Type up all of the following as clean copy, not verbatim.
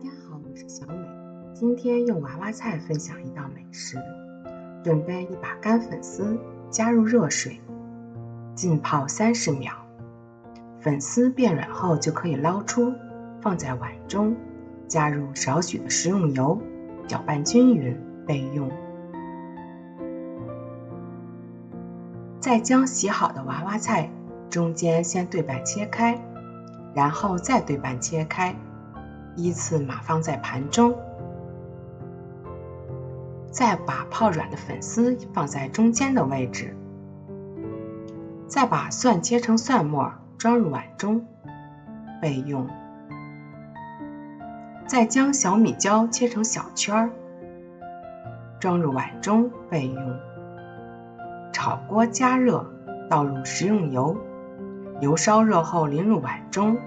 家好，我是小美。今天用娃娃菜分享一道美食。准备一把干粉丝，加入热水，浸泡30秒。粉丝变软后就可以捞出，放在碗中，加入少许的食用油，搅拌均匀，备用。再将洗好的娃娃菜中间先对半切开，然后再对半切开，依次码放在盘中。再把泡软的粉丝放在中间的位置，再把蒜切成蒜末装入碗中，备用。再将小米椒切成小圈，装入碗中备用。炒锅加热，倒入食用油，油烧热后淋入碗中，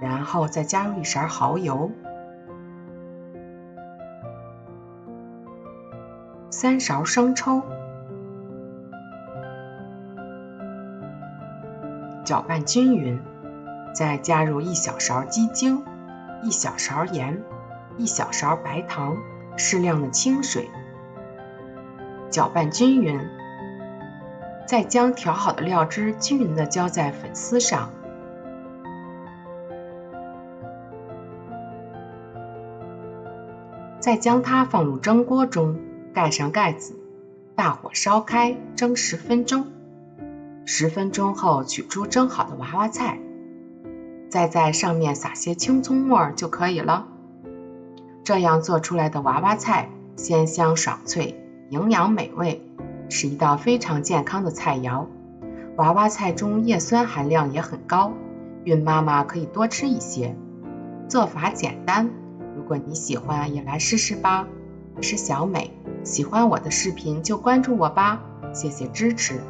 然后再加入1勺蚝油，3勺生抽，搅拌均匀，再加入1小勺鸡精、1小勺盐、1小勺白糖，适量的清水，搅拌均匀，再将调好的料汁均匀地浇在粉丝上，再将它放入蒸锅中，盖上盖子，大火烧开，蒸10分钟。10分钟后取出蒸好的娃娃菜，再在上面撒些青葱末就可以了。这样做出来的娃娃菜鲜香爽脆，营养美味，是一道非常健康的菜肴。娃娃菜中叶酸含量也很高，孕妈妈可以多吃一些。做法简单，如果你喜欢也来试试吧。我是小美，喜欢我的视频就关注我吧，谢谢支持。